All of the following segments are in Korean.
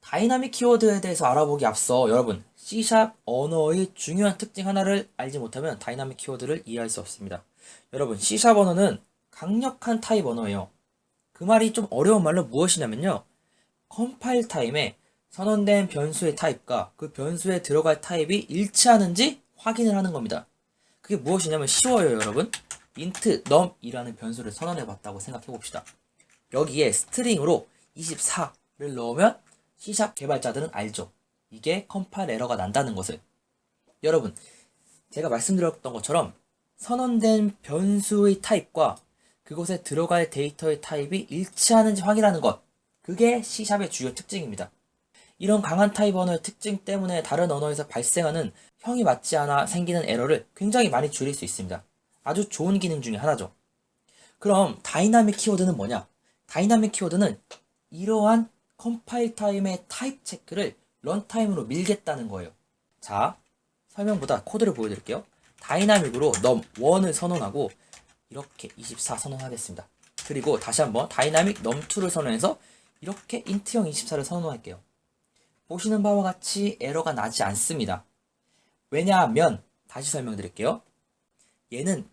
다이나믹 키워드에 대해서 알아보기 앞서 여러분 C샵 언어의 중요한 특징 하나를 알지 못하면 다이나믹 키워드를 이해할 수 없습니다. 여러분 C샵 언어는 강력한 타입 언어예요. 그 말이 좀 어려운 말로 무엇이냐면요. 컴파일 타임에 선언된 변수의 타입과 그 변수에 들어갈 타입이 일치하는지 확인을 하는 겁니다. 그게 무엇이냐면 쉬워요 여러분. int num이라는 변수를 선언해 봤다고 생각해 봅시다. 여기에 스트링으로 24를 넣으면 C샵 개발자들은 알죠. 이게 컴파일 에러가 난다는 것을. 여러분, 제가 말씀드렸던 것처럼 선언된 변수의 타입과 그곳에 들어갈 데이터의 타입이 일치하는지 확인하는 것. 그게 C샵의 주요 특징입니다. 이런 강한 타입 언어의 특징 때문에 다른 언어에서 발생하는 형이 맞지 않아 생기는 에러를 굉장히 많이 줄일 수 있습니다. 아주 좋은 기능 중에 하나죠. 그럼 다이나믹 키워드는 뭐냐? 다이나믹 키워드는 이러한 컴파일 타임의 타입 체크를 런타임으로 밀겠다는 거예요. 자, 설명보다 코드를 보여드릴게요. 다이나믹으로 num1을 선언하고 이렇게 24 선언하겠습니다. 그리고 다시 한번 다이나믹 num2를 선언해서 이렇게 int형 24를 선언할게요. 보시는 바와 같이 에러가 나지 않습니다. 왜냐하면 다시 설명드릴게요. 얘는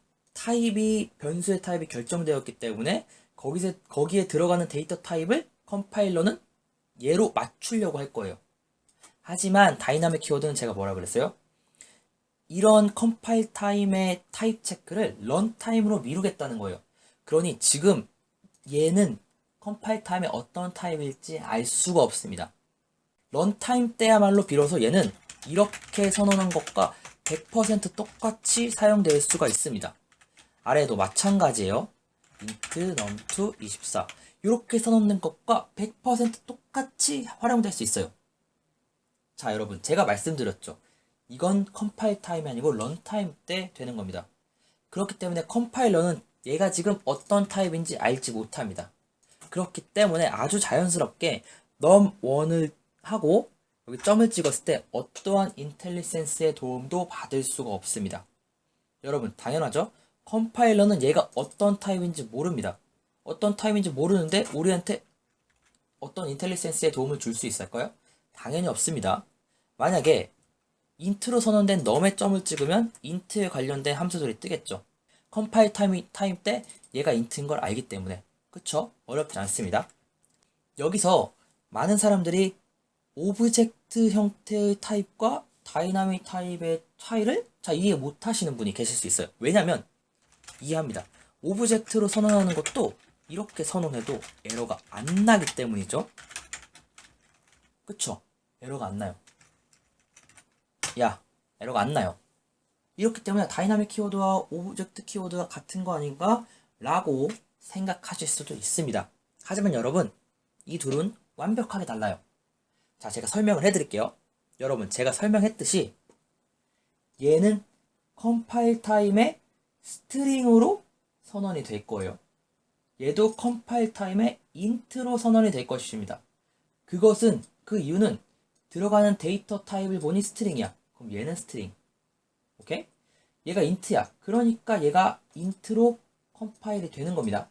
변수의 타입이 결정되었기 때문에 거기에 들어가는 데이터 타입을 컴파일러는 얘로 맞추려고 할 거예요. 하지만 다이나믹 키워드는 제가 뭐라 그랬어요? 이런 컴파일 타임의 타입 체크를 런타임으로 미루겠다는 거예요. 그러니 지금 얘는 컴파일 타임의 어떤 타입일지 알 수가 없습니다. 런타임 때야말로 비로소 얘는 이렇게 선언한 것과 100% 똑같이 사용될 수가 있습니다. 아래도 마찬가지예요. int num2 24 이렇게 선언된 것과 100% 똑같이 활용될 수 있어요. 자 여러분 제가 말씀드렸죠. 이건 컴파일 타임이 아니고 런타임 때 되는 겁니다. 그렇기 때문에 컴파일러는 얘가 지금 어떤 타입인지 알지 못합니다. 그렇기 때문에 아주 자연스럽게 num1을 하고 여기 점을 찍었을 때 어떠한 인텔리센스의 도움도 받을 수가 없습니다. 여러분 당연하죠? 컴파일러는 얘가 어떤 타입인지 모릅니다. 어떤 타입인지 모르는데 우리한테 어떤 인텔리센스의 도움을 줄 수 있을까요? 당연히 없습니다. 만약에 int로 선언된 num의 점을 찍으면 int에 관련된 함수들이 뜨겠죠. 컴파일 타임 때 얘가 int인 걸 알기 때문에. 그쵸? 어렵지 않습니다. 여기서 많은 사람들이 오브젝트 형태의 타입과 다이나믹 타입의 차이를 이해 못 하시는 분이 계실 수 있어요. 왜냐면 이해합니다. 오브젝트로 선언하는 것도 이렇게 선언해도 에러가 안 나기 때문이죠. 그쵸? 에러가 안 나요. 에러가 안 나요. 이렇기 때문에 다이나믹 키워드와 오브젝트 키워드가 같은 거 아닌가? 라고 생각하실 수도 있습니다. 하지만 여러분, 이 둘은 완벽하게 달라요. 자, 제가 설명을 해드릴게요. 여러분, 제가 설명했듯이 얘는 컴파일 타임의 스트링으로 선언이 될 거예요. 얘도 컴파일 타임의 int로 선언이 될 것입니다. 그 이유는 들어가는 데이터 타입을 보니 스트링이야. 그럼 얘는 스트링. 오케이? 얘가 int야. 그러니까 얘가 int로 컴파일이 되는 겁니다.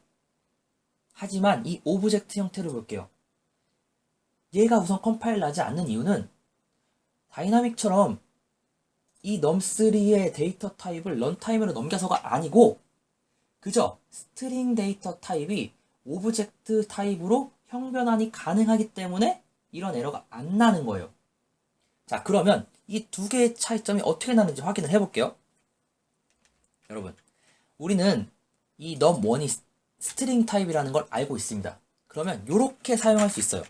하지만 이 오브젝트 형태를 볼게요. 얘가 우선 컴파일 나지 않는 이유는 다이나믹처럼 이 num3의 데이터 타입을 런타임으로 넘겨서가 아니고 그저 스트링 데이터 타입이 오브젝트 타입으로 형변환이 가능하기 때문에 이런 에러가 안 나는 거예요. 자, 그러면 이 두 개의 차이점이 어떻게 나는지 확인을 해볼게요. 여러분, 우리는 이 num1이 스트링 타입이라는 걸 알고 있습니다. 그러면 이렇게 사용할 수 있어요.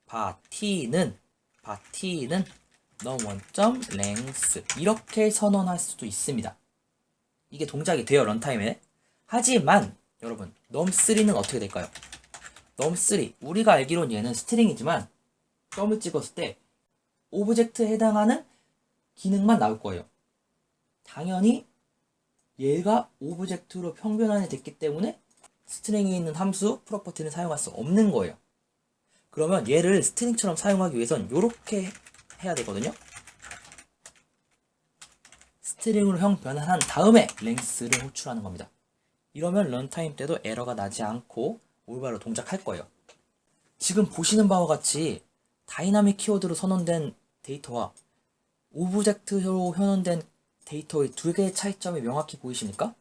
바티는 num1.length 이렇게 선언할 수도 있습니다. 이게 동작이 돼요, 런타임에. 하지만 여러분, num3는 어떻게 될까요? num3, 우리가 알기론 얘는 스트링이지만 점을 찍었을 때 오브젝트에 해당하는 기능만 나올 거예요. 당연히 얘가 오브젝트로 평변환이 됐기 때문에 스트링에 있는 함수, 프로퍼티는 사용할 수 없는 거예요. 그러면 얘를 스트링처럼 사용하기 위해선 이렇게 해야 되거든요. 스트링으로 형 변환한 다음에 length를 호출하는 겁니다. 이러면 런타임 때도 에러가 나지 않고 올바로 동작할 거예요. 지금 보시는 바와 같이 다이나믹 키워드로 선언된 데이터와 오브젝트로 현원된 데이터의 두 개의 차이점이 명확히 보이십니까?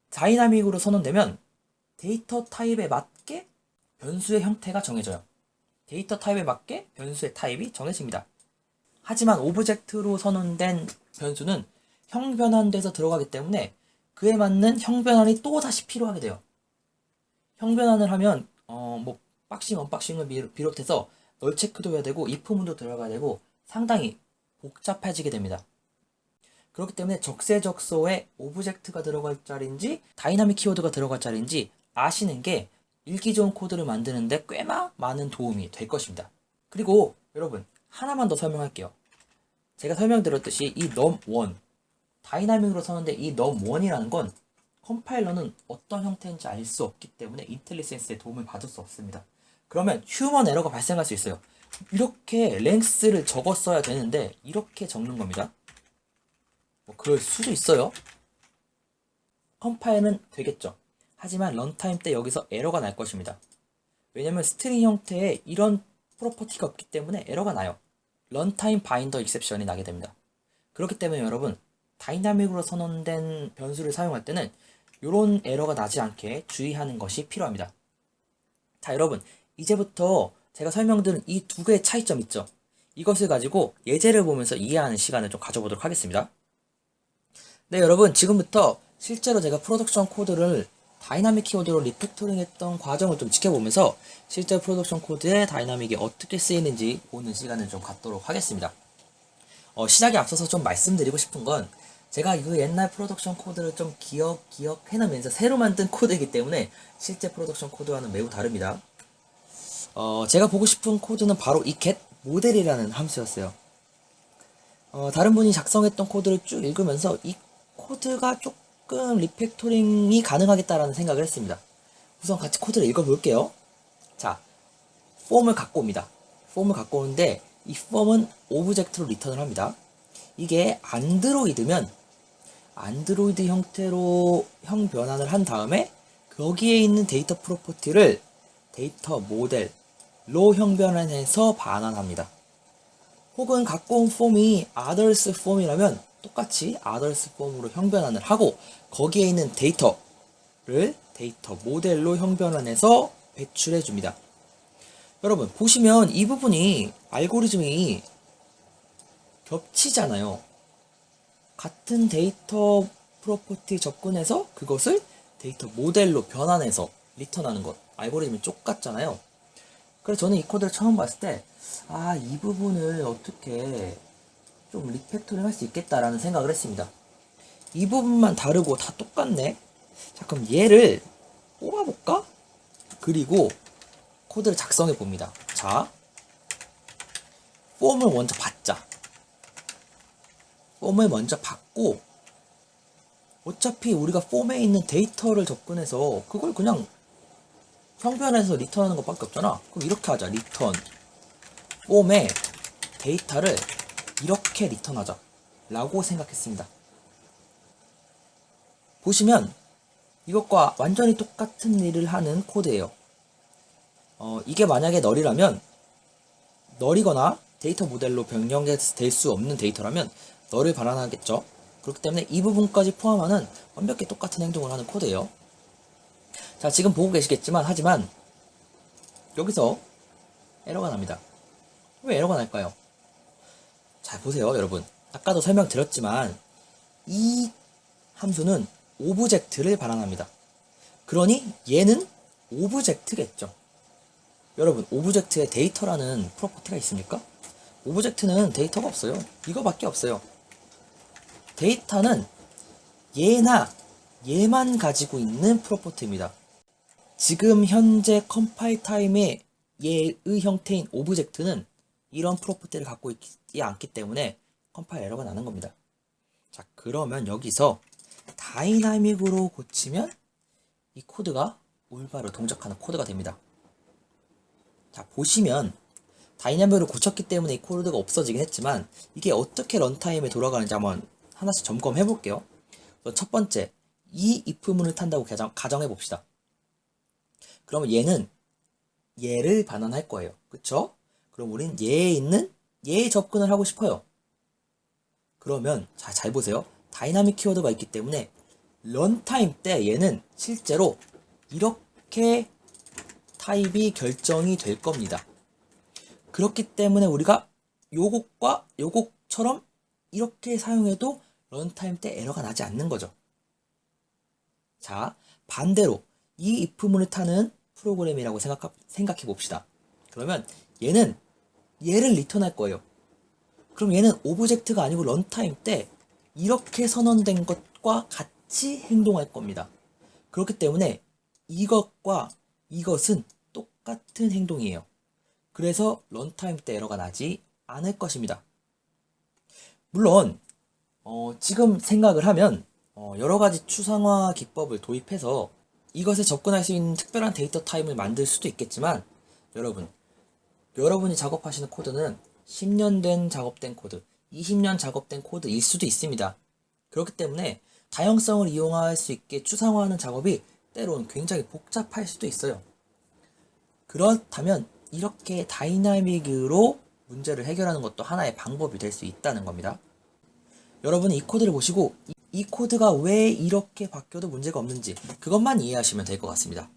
다이나믹으로 선언되면 데이터 타입에 맞게 변수의 형태가 정해져요. 데이터 타입에 맞게 변수의 타입이 정해집니다. 하지만 오브젝트로 선언된 변수는 형변환돼서 들어가기 때문에 그에 맞는 형변환이 또 다시 필요하게 돼요. 형변환을 하면 박싱, 언박싱을 비롯해서 널 체크도 해야 되고 if문도 들어가야 되고 상당히 복잡해지게 됩니다. 그렇기 때문에 적세적소에 오브젝트가 들어갈 자리인지 다이나믹 키워드가 들어갈 자리인지 아시는 게 읽기 좋은 코드를 만드는데 꽤나 많은 도움이 될 것입니다. 그리고 여러분 하나만 더 설명할게요. 제가 설명드렸듯이 이 num1 다이나믹으로 선언된 이 num1이라는 건 컴파일러는 어떤 형태인지 알 수 없기 때문에 인텔리센스의 도움을 받을 수 없습니다. 그러면 휴먼 에러가 발생할 수 있어요. 이렇게 랭스를 적었어야 되는데 이렇게 적는 겁니다. 그럴 수도 있어요. 컴파일은 되겠죠. 하지만 런타임 때 여기서 에러가 날 것입니다. 왜냐면 스트링 형태의 이런 프로퍼티가 없기 때문에 에러가 나요. 런타임 바인더 익셉션이 나게 됩니다. 그렇기 때문에 여러분 다이나믹으로 선언된 변수를 사용할 때는 이런 에러가 나지 않게 주의하는 것이 필요합니다. 자, 여러분 이제부터 제가 설명드린 이 두 개의 차이점 있죠. 이것을 가지고 예제를 보면서 이해하는 시간을 좀 가져보도록 하겠습니다. 네, 여러분 지금부터 실제로 제가 프로덕션 코드를 다이나믹 키워드로 리팩토링 했던 과정을 좀 지켜보면서 실제 프로덕션 코드에 다이나믹이 어떻게 쓰이는지 보는 시간을 좀 갖도록 하겠습니다. 시작에 앞서서 좀 말씀드리고 싶은 건 제가 그 옛날 프로덕션 코드를 좀 기억해놓으면서 새로 만든 코드이기 때문에 실제 프로덕션 코드와는 매우 다릅니다. 제가 보고 싶은 코드는 바로 이 get 모델이라는 함수였어요. 다른 분이 작성했던 코드를 쭉 읽으면서 이 코드가 조금 리팩토링이 가능하겠다라는 생각을 했습니다. 우선 같이 코드를 읽어볼게요. 자, 폼을 갖고 옵니다. 폼을 갖고 오는데 이 폼은 오브젝트로 리턴을 합니다. 이게 안드로이드면 안드로이드 형태로 형 변환을 한 다음에 거기에 있는 데이터 프로퍼티를 데이터 모델로 형 변환해서 반환합니다. 혹은 갖고 온 폼이 others 폼이라면 똑같이 others 폼으로 형 변환을 하고 거기에 있는 데이터를 데이터 모델로 형 변환해서 배출해 줍니다. 여러분 보시면 이 부분이 알고리즘이 겹치잖아요. 같은 데이터 프로퍼티 접근해서 그것을 데이터 모델로 변환해서 리턴하는 것 알고리즘이 똑같잖아요. 그래서 저는 이 코드를 처음 봤을 때 이 부분을 어떻게 좀 리팩토링 할 수 있겠다라는 생각을 했습니다. 이 부분만 다르고 다 똑같네. 자, 그럼 얘를 뽑아볼까? 그리고 코드를 작성해 봅니다. 자, 폼을 먼저 받자. 폼을 먼저 받고 어차피 우리가 폼에 있는 데이터를 접근해서 그걸 그냥 형변해서 리턴하는 것밖에 없잖아. 그럼 이렇게 하자. 리턴 폼에 데이터를 이렇게 리턴하자 라고 생각했습니다. 보시면 이것과 완전히 똑같은 일을 하는 코드예요. 이게 만약에 널이라면 널이거나 데이터 모델로 변경될 수 없는 데이터라면 널을 반환하겠죠. 그렇기 때문에 이 부분까지 포함하는 완벽히 똑같은 행동을 하는 코드예요. 자, 지금 보고 계시겠지만 하지만 여기서 에러가 납니다. 왜 에러가 날까요? 자, 보세요 여러분. 아까도 설명드렸지만 이 함수는 오브젝트를 반환합니다. 그러니 얘는 오브젝트겠죠. 여러분 오브젝트에 데이터라는 프로퍼티가 있습니까? 오브젝트는 데이터가 없어요. 이거밖에 없어요. 데이터는 얘나 얘만 가지고 있는 프로퍼티입니다. 지금 현재 컴파일 타임의 얘의 형태인 오브젝트는 이런 프로퍼티를 갖고 있지 않기 때문에 컴파일 에러가 나는 겁니다. 자, 그러면 여기서 다이나믹으로 고치면 이 코드가 올바로 동작하는 코드가 됩니다. 자, 보시면 다이나믹으로 고쳤기 때문에 이 코드가 없어지긴 했지만 이게 어떻게 런타임에 돌아가는지 한번 하나씩 점검해 볼게요. 첫 번째, 이 if문을 탄다고 가정해 봅시다. 그러면 얘를 반환할 거예요. 그쵸? 그럼 우린 얘에 접근을 하고 싶어요. 그러면 잘 보세요. 다이나믹 키워드가 있기 때문에 런타임 때 얘는 실제로 이렇게 타입이 결정이 될 겁니다. 그렇기 때문에 우리가 요것과 요것처럼 이렇게 사용해도 런타임 때 에러가 나지 않는 거죠. 자, 반대로 이 if문을 타는 프로그램이라고 생각해 봅시다. 그러면 얘를 리턴할 거예요. 그럼 얘는 오브젝트가 아니고 런타임 때 이렇게 선언된 것과 같이 행동할 겁니다. 그렇기 때문에 이것과 이것은 똑같은 행동이에요. 그래서 런타임 때 에러가 나지 않을 것입니다. 물론 지금 생각을 하면 여러 가지 추상화 기법을 도입해서 이것에 접근할 수 있는 특별한 데이터 타입을 만들 수도 있겠지만 여러분이 작업하시는 코드는 10년 된 작업된 코드, 20년 작업된 코드일 수도 있습니다. 그렇기 때문에 다양성을 이용할 수 있게 추상화하는 작업이 때론 굉장히 복잡할 수도 있어요. 그렇다면 이렇게 다이나믹으로 문제를 해결하는 것도 하나의 방법이 될 수 있다는 겁니다. 여러분이 이 코드를 보시고 이 코드가 왜 이렇게 바뀌어도 문제가 없는지 그것만 이해하시면 될 것 같습니다.